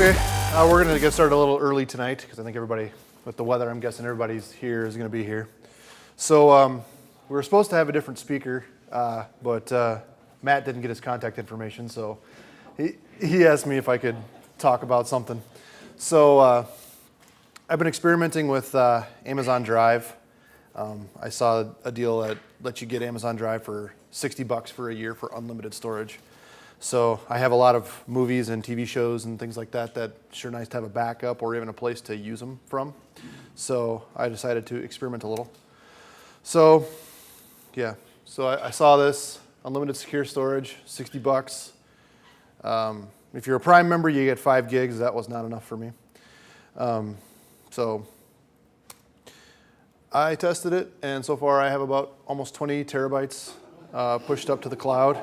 Okay, we're going to get started a little early tonight because I think everybody, with the weather, I'm guessing everybody's here is going to be here. So we were supposed to have a different speaker, but Matt didn't get his contact information, so he asked me if I could talk about something. So I've been experimenting with Amazon Drive. I saw a deal that lets you get Amazon Drive for $60 for a year for unlimited storage. So I have a lot of movies and TV shows and things like that that sure nice to have a backup or even a place to use them from. So I decided to experiment a little. So yeah, so I saw this unlimited secure storage, $60. If you're a Prime member, you get 5 gigs. That was not enough for me. So I tested it, and so far I have about almost 20 terabytes pushed up to the cloud.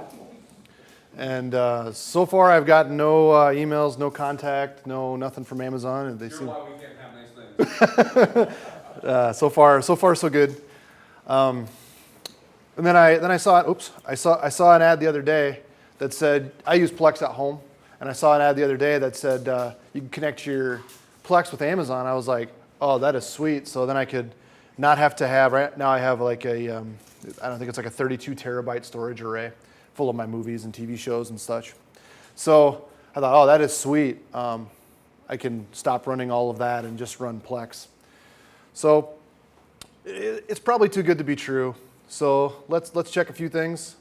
And so far I've gotten no emails, no contact, nothing from Amazon. And they seem why we can't have nice things. So far so good. And then I saw it. I saw an ad the other day that said, I use Plex at home, and I saw an ad the other day that said you can connect your Plex with Amazon. I was like, oh, that is sweet. So then I could not have to have. Right now I have like a I don't think it's like a 32 terabyte storage array full of my movies and TV shows and such. So I thought, oh, that is sweet. I can stop running all of that and just run Plex. So it's probably too good to be true. So let's check a few things.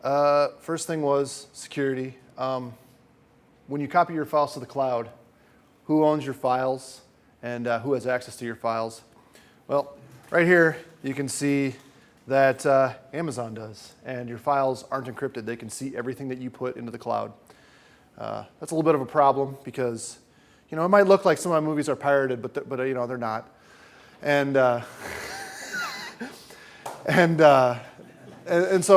First thing was security. When you copy your files to the cloud, who owns your files and who has access to your files? Well, right here you can see that Amazon does, and your files aren't encrypted. They can see everything that you put into the cloud. That's a little bit of a problem because, it might look like some of my movies are pirated, but they're not. And so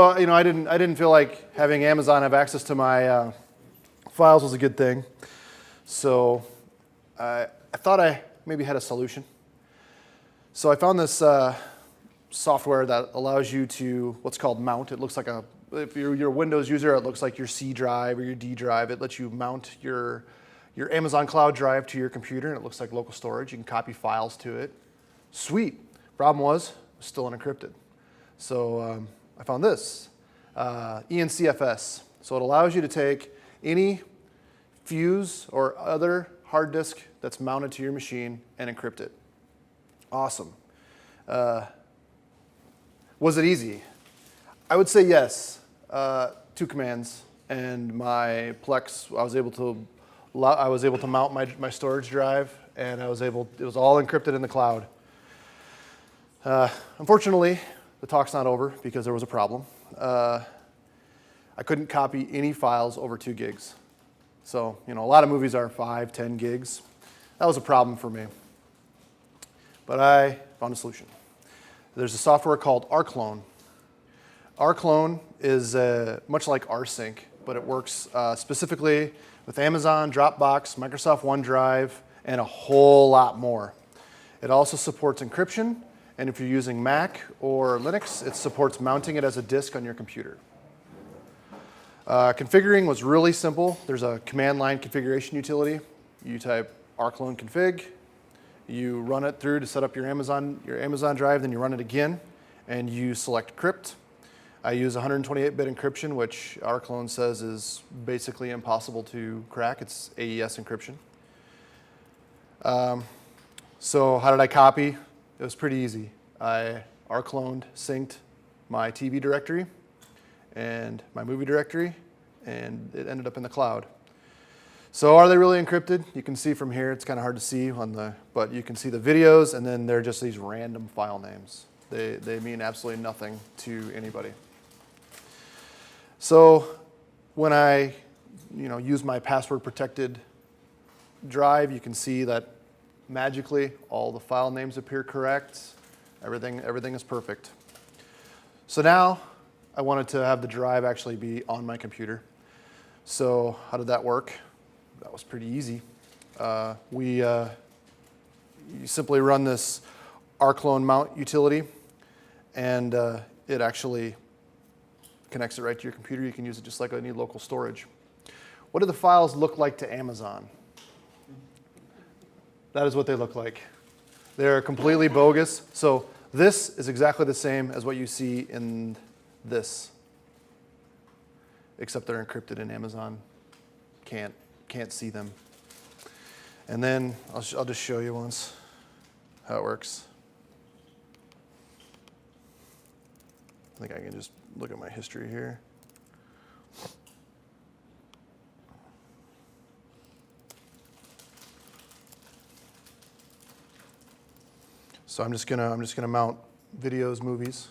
I didn't feel like having Amazon have access to my files was a good thing. So I thought I maybe had a solution. So I found this software that allows you to what's called mount. It looks like if you're a Windows user, it looks like your C drive or your D drive. It lets you mount your Amazon Cloud drive to your computer, and it looks like local storage. You can copy files to it. Sweet. Problem was, it was still unencrypted. So I found this, encfs. So it allows you to take any fuse or other hard disk that's mounted to your machine and encrypt it. Awesome. Was it easy? I would say yes. 2 commands, and my Plex. I was able to mount my storage drive, and it was all encrypted in the cloud. Unfortunately, the talk's not over because there was a problem. I couldn't copy any files over 2 gigs. So a lot of movies are 5, 10 gigs. That was a problem for me. But I found a solution. There's a software called rclone. rclone is much like rsync, but it works specifically with Amazon, Dropbox, Microsoft OneDrive, and a whole lot more. It also supports encryption, and if you're using Mac or Linux, it supports mounting it as a disk on your computer. Configuring was really simple. There's a command line configuration utility. You type rclone config. You run it through to set up your Amazon drive, then you run it again, and you select crypt. I use 128-bit encryption, which rclone says is basically impossible to crack. It's AES encryption. So how did I copy? It was pretty easy. I rcloned, synced my TV directory and my movie directory, and it ended up in the cloud. So are they really encrypted? You can see from here, it's kind of hard to see but you can see the videos, and then they're just these random file names. They mean absolutely nothing to anybody. So when I use my password protected drive, you can see that magically all the file names appear correct. Everything is perfect. So now I wanted to have the drive actually be on my computer. So how did that work? That was pretty easy. You simply run this rclone mount utility, and it actually connects it right to your computer. You can use it just like any local storage. What do the files look like to Amazon? That is what they look like. They're completely bogus. So this is exactly the same as what you see in this, except they're encrypted and Amazon can't see them. And then I'll just show you once how it works. I think I can just look at my history here. So I'm just gonna mount videos, movies,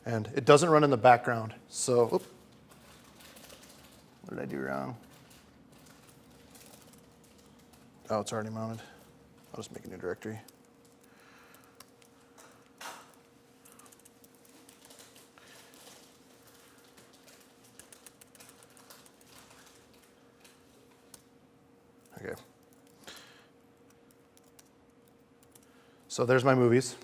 and it doesn't run in the background. So, what did I do wrong? Oh, it's already mounted. I'll just make a new directory. Okay. So there's my movies.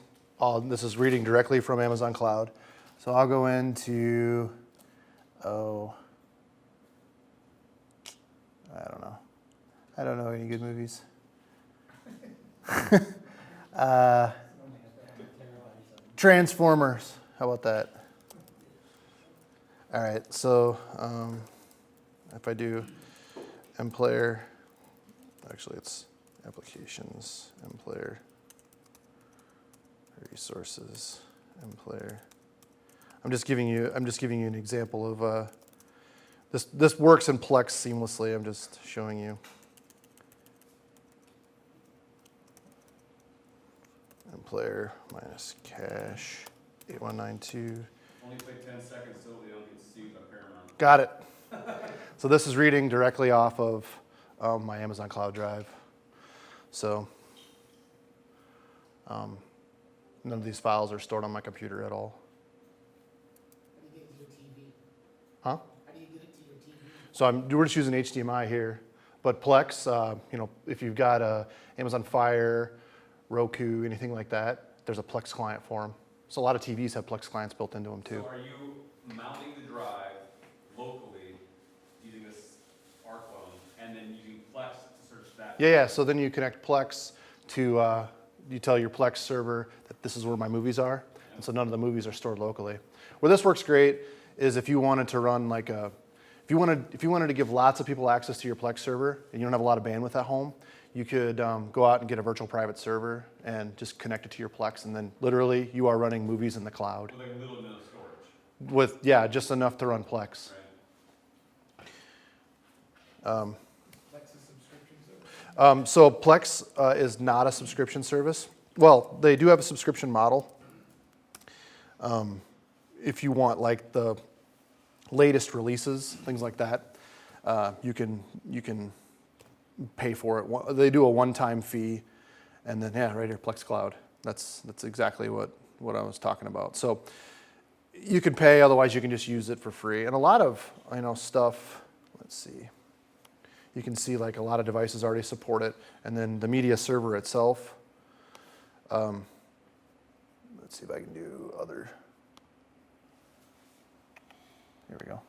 This is reading directly from Amazon Cloud. So I'll go into, I don't know any good movies. Transformers, how about that? All right, so if I do mPlayer, actually it's applications, mPlayer, resources, mPlayer. I'm just giving you an example of this works in Plex seamlessly. I'm just showing you. mPlayer minus cache 8192. Only take 10 seconds till they don't get sued by Paramount. Got it. So this is reading directly off of my Amazon Cloud Drive. So none of these files are stored on my computer at all. How do you get it to your TV? Huh? How do you get it to your TV? So we're just using HDMI here, but Plex, if you've got a Amazon Fire, Roku, anything like that, there's a Plex client for them. So a lot of TVs have Plex clients built into them too. So are you mounting the drive locally using this ARC phone and then using Plex to search that? Yeah. So then you connect Plex to, you tell your Plex server that this is where my movies are, and so none of the movies are stored locally. Where this works great is if you wanted to run like if you wanted to give lots of people access to your Plex server and you don't have a lot of bandwidth at home, you could go out and get a virtual private server and just connect it to your Plex, and then literally you are running movies in the cloud. With like a little bit of storage. With, yeah, just enough to run Plex. Right. Plex is subscription service? So Plex is not a subscription service. Well, they do have a subscription model. If you want like the latest releases, things like that, you can pay for it. They do a one-time fee, and then right here, Plex Cloud. That's exactly what I was talking about. So you can pay, otherwise you can just use it for free. And a lot of stuff. Let's see. You can see like a lot of devices already support it, and then the media server itself. Let's see if I can do other. Here we go.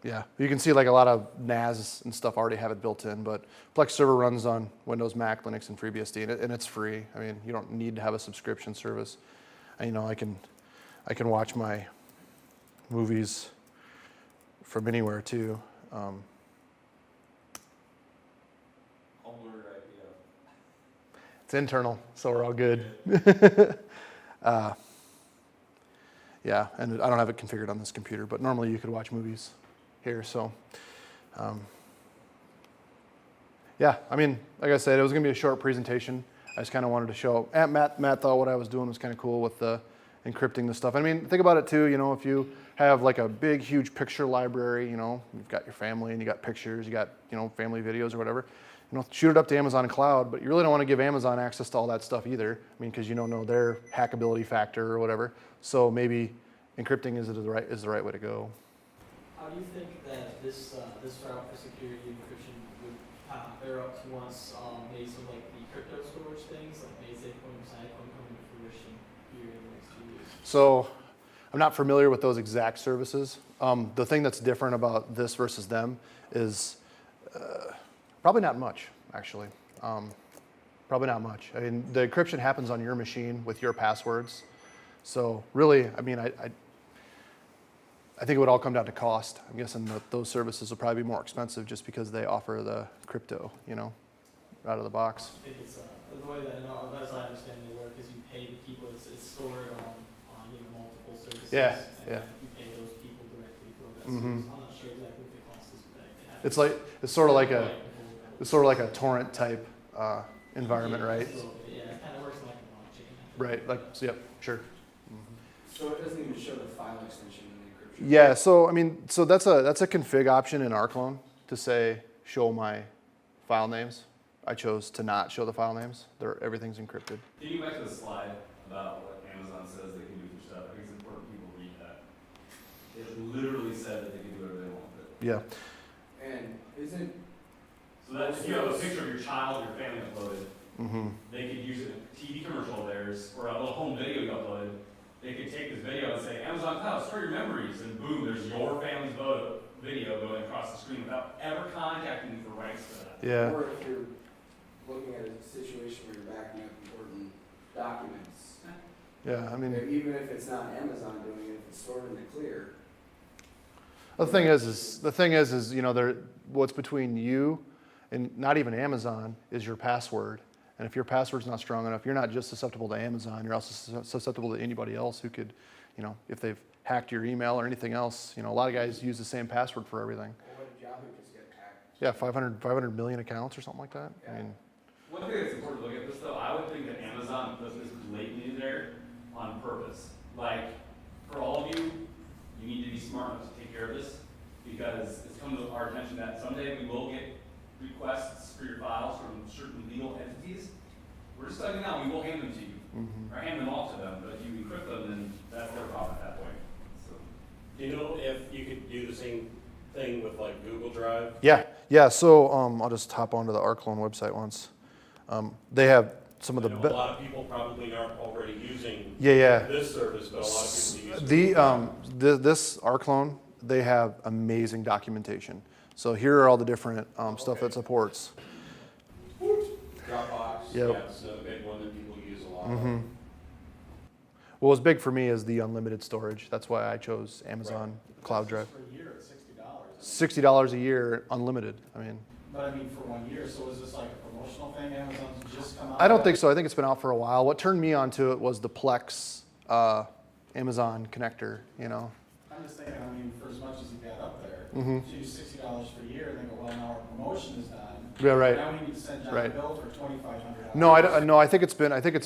Yeah, you can see like a lot of NAS and stuff already have it built in, but Plex server runs on Windows, Mac, Linux, and FreeBSD, and it's free. I mean, you don't need to have a subscription service. And, I can watch my movies from anywhere too. It's internal, so we're all good. Yeah, and I don't have it configured on this computer, but normally you could watch movies here. So, yeah, I mean, like I said, it was going to be a short presentation. I just kind of wanted to show. Matt thought what I was doing was kind of cool with the encrypting the stuff. I mean, think about it too. If you have like a big, huge picture library, you've got your family and you got pictures, you got family videos or whatever. Shoot it up to Amazon Cloud, but you really don't want to give Amazon access to all that stuff either. I mean, because you don't know their hackability factor or whatever. So maybe encrypting is the right way to go. How do you think that this route for security encryption would bear up to once maybe some like the crypto storage things, like maybe Bitcoin or Cyclone coming to fruition here in the next 2 years? So I'm not familiar with those exact services. The thing that's different about this versus them is Probably not much, actually. Probably not much. I mean, the encryption happens on your machine with your passwords. So really, I mean, I think it would all come down to cost. I'm guessing that those services will probably be more expensive just because they offer the crypto, you know, out of the box. I think it's the way that, as I understand they work, is you pay the people. It's stored on multiple services. Yeah, and yeah. You pay those people directly for that Mhm. service. I'm not sure exactly what the cost is, but they have It's sort of like a It's torrent type environment, right? Yeah, it kind of works like a blockchain. Right. Like, so, yep, sure. So it doesn't even show the file extension in the encryption? Yeah. So I mean, so that's a config option in rclone to say show my file names. I chose to not show the file names. Everything's encrypted. Can you go back to the slide about what Amazon says they can do for stuff? I think it's important people read that. It literally said that they can do whatever they want with it. Yeah. And isn't, So that if you have a picture of your child, your family uploaded, Mm-hmm. they could use it in a TV commercial of theirs or a little home video you uploaded. They could take this video and say, Amazon Cloud, store your memories, and boom, there's your family's video going across the screen without ever contacting you for rights to that. Yeah. or if you're looking at a situation where you're backing up important documents, Yeah. I mean, even if it's not Amazon doing it, if it's stored in the clear. the thing is, you know, what's between you and not even Amazon is your password. And if your password's not strong enough, you're not just susceptible to Amazon, you're also susceptible to anybody else who could, you know, if they've hacked your email or anything else. You know, a lot of guys use the same password for everything. Well, what did Yahoo just get hacked? Yeah, 500 million accounts or something like that. I mean, One thing that's important to look at this though, I would think that Amazon puts this blatantly there on purpose. Like, for all of you, you need to be smart enough to take care of this because it's come to our attention that someday we will get requests for your files from certain legal entities. We're just letting you know, we will hand them to you, or hand them off to them, but if you encrypt them, then that's their problem at that point. So. Do you know if you could do the same thing with like Google Drive? yeah. So I'll just hop onto the rclone website once. They have some of the I know a lot of people probably aren't already using this service, but a lot of people do use this rclone, they have amazing documentation. So here are all the different stuff that supports. Dropbox, Yep. that's a big one that people use a lot. Mm-hmm. What was big for me is the unlimited storage. That's why I chose Amazon Cloud Drive. For a year, it's $60. $60 a year, unlimited. I mean, But I mean, for 1 year, so is this like a promotional thing? Amazon's just come out? I don't think so. I think it's been out for a while. What turned me onto it was the Plex Amazon connector, you know. I'm just thinking, I mean, for as much as you got up there, Mhm. to use $60 for a year, and then go, well, now our promotion is done. Yeah, right. Now we need to send John Right. a bill for $2,500. No, I think it's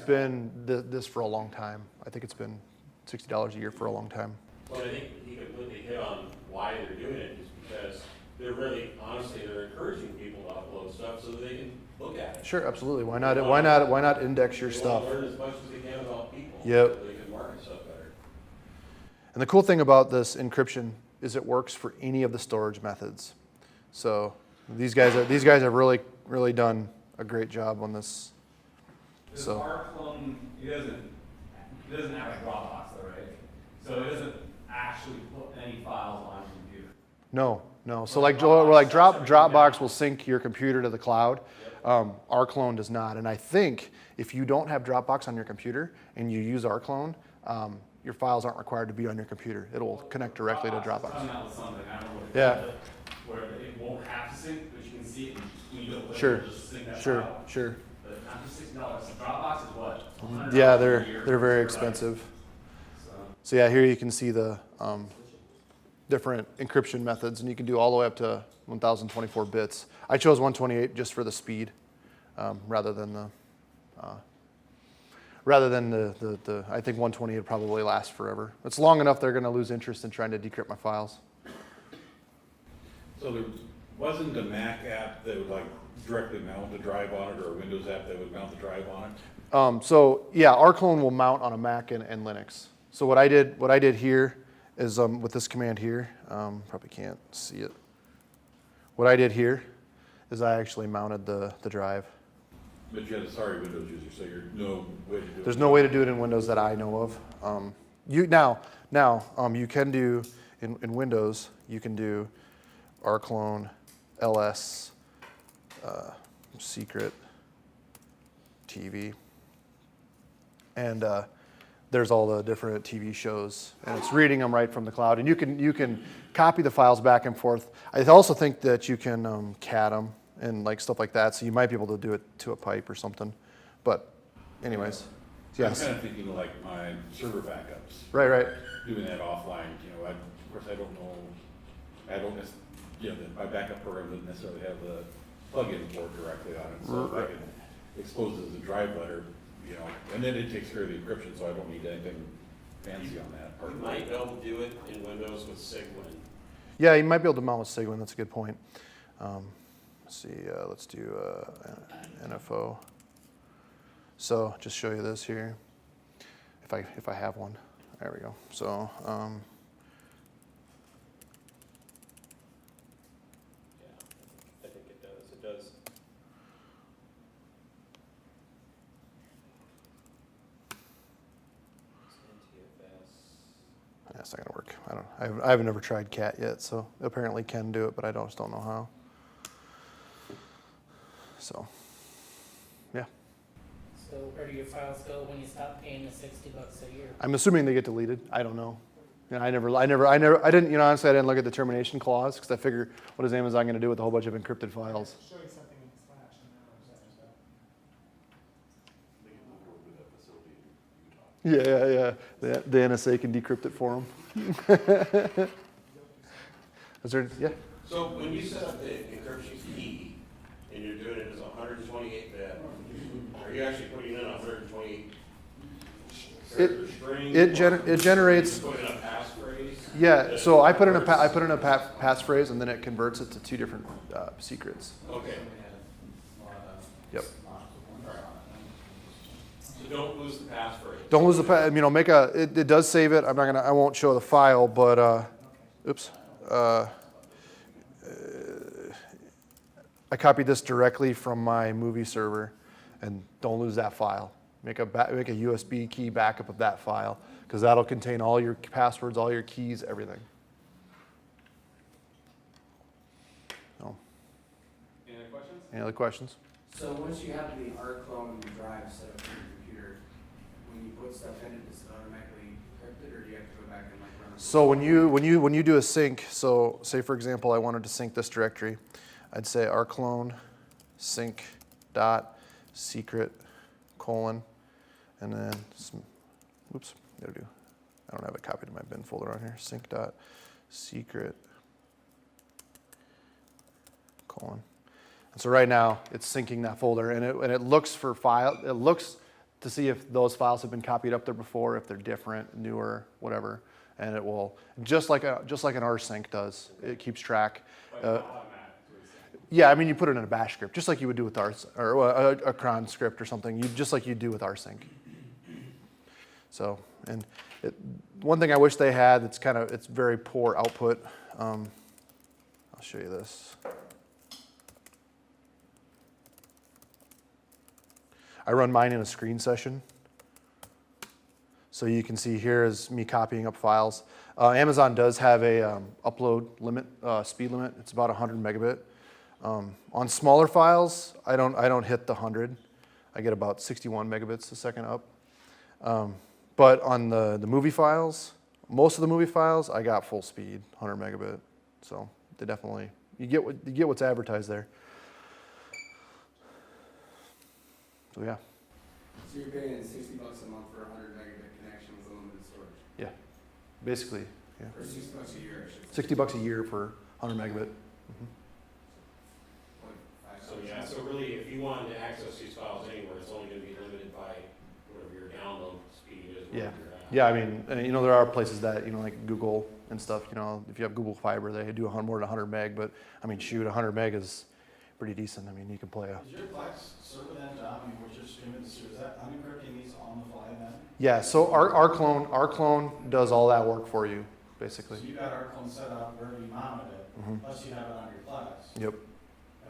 been this for a long time. I think it's been $60 a year for a long time. But I think he completely hit on why they're doing it, is because they're really, honestly, they're encouraging people to upload stuff so that they can look at it. Sure, absolutely. Why not index your They stuff? want to learn as much as they can about people. Yep. So they can market stuff better. And the cool thing about this encryption is it works for any of the storage methods. So these guys have really done a great job on this. This So rclone, it doesn't have a Dropbox though, right? So it doesn't actually put any files on your computer. no. So like Dropbox will sync your computer to the cloud. rclone does not. And I think if you don't have Dropbox on your computer and you use rclone, your files aren't required to be on your computer. It'll connect directly to Is Dropbox. coming out with something, I don't know what it Yeah. is, where it won't have to sync, but you can see it when you don't Sure, just sync that sure, file. sure. But not just $60. Dropbox is what? $100 Yeah, a they're year very for expensive. So. So yeah, here you can see the different encryption methods, and you can do all the way up to 1024 bits. I chose 128 just for the speed, rather than the I think 128 would probably last forever. It's long enough they're going to lose interest in trying to decrypt my files. So there wasn't a Mac app that would like directly mount the drive on it, or a Windows app that would mount the drive on it? So yeah, rclone will mount on a Mac and Linux. So what I did here is with this command here, probably can't see it. What I did here is I actually mounted the drive. But you had a sorry Windows user, so you're no way to do it. There's no way to do it in Windows that I know of. You can do in Windows. You can do rclone ls secret TV. And there's all the different TV shows, and it's reading them right from the cloud. And you can copy the files back and forth. I also think that you can CAD them and like stuff like that, so you might be able to do it to a pipe or something. But anyways, yes. I'm kind of thinking like my server backups. Right. Doing that offline, of course I don't know, my backup program doesn't necessarily have the plug-in port directly on it, so if I can expose it as a drive letter, and then it takes care of the encryption, so I don't need anything fancy on that part. You might be able to do it in Windows with Sigwin. Yeah, you might be able to mount with Sigwin. That's a good point. Let's see. Let's do NFO. So just show you this here. If I have one, there we go. So. I think it does. It does. That's not gonna work. I haven't never tried cat yet, so apparently can do it, but I just don't know how. So, yeah. So where do your files go when you stop paying the $60 a year? I'm assuming they get deleted. I don't know. I didn't. Honestly, I didn't look at the termination clause because I figure, what is Amazon gonna do with a whole bunch of encrypted files? Show you something in Slash and now Yeah. The NSA can decrypt it for them. Is there? Yeah. So when you set up the encryption key and you're doing it as 128-bit, are you actually putting in 128 character string? It generates. Put in a passphrase? Yeah. So I put in a passphrase and then it converts it to two different secrets. Okay. Yep. So don't lose the passphrase. Don't lose the it does save it. I won't show the file, but oops. I copied this directly from my movie server, and don't lose that file. Make a USB key backup of that file, because that'll contain all your passwords, all your keys, everything. So, any other questions? So once you have the rclone drive set up on your computer, when you put stuff in it, does it automatically encrypt it, or do you have to go back and like run it? So when you do a sync, so say for example I wanted to sync this directory, I'd say rclone sync dot secret colon, and then I don't have it copied in my bin folder on here. Sync dot secret colon. And so right now it's syncing that folder, and it looks for file. It looks to see if those files have been copied up there before, if they're different, newer, whatever, and it will just like an rsync does. It keeps track. Yeah, you put it in a bash script, just like you would do with or a cron script or something. Just like you do with rsync. So, and one thing I wish they had it's very poor output. I'll show you this. I run mine in a screen session. So you can see here is me copying up files. Amazon does have a upload limit, speed limit. It's about 100 megabit. On smaller files, I don't hit the 100. I get about 61 megabits a second up. But on the movie files, most of the movie files, I got full speed, 100 megabit. So they definitely, you get what's advertised there. So yeah. So you're paying $60 a month for a 100 megabit connection with unlimited storage? Yeah, basically, yeah. Or $60 a year, I should say. $60 a year for 100 megabit. So yeah, so really, if you wanted to access these files anywhere, it's only going to be limited by whatever your download speed is. Yeah. Yeah, there are places that, like Google and stuff, if you have Google Fiber, they do more than 100 meg, but, shoot, 100 meg is pretty decent. You can play Is your Plex server then, John, we're just streaming this, is that unencrypting these on the fly then? Yeah, so our clone does all that work for you, basically. So you got our clone set up wherever you mounted it, plus you have it on your Plex. Yep.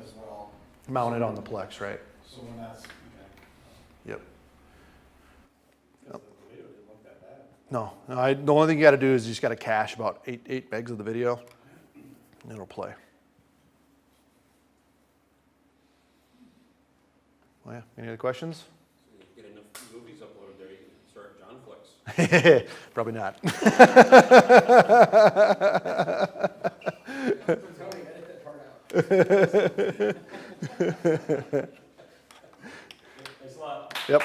As well. Mounted on the Plex, right? So when that's, okay. Yep. The video didn't look that bad. No, the only thing you got to do is you just got to cache about 8 megs of the video, and it'll play. Well, yeah, any other questions? Get enough movies uploaded there, you can start John Flicks. Probably not. Tony, edit that part out. Thanks a lot. Yep.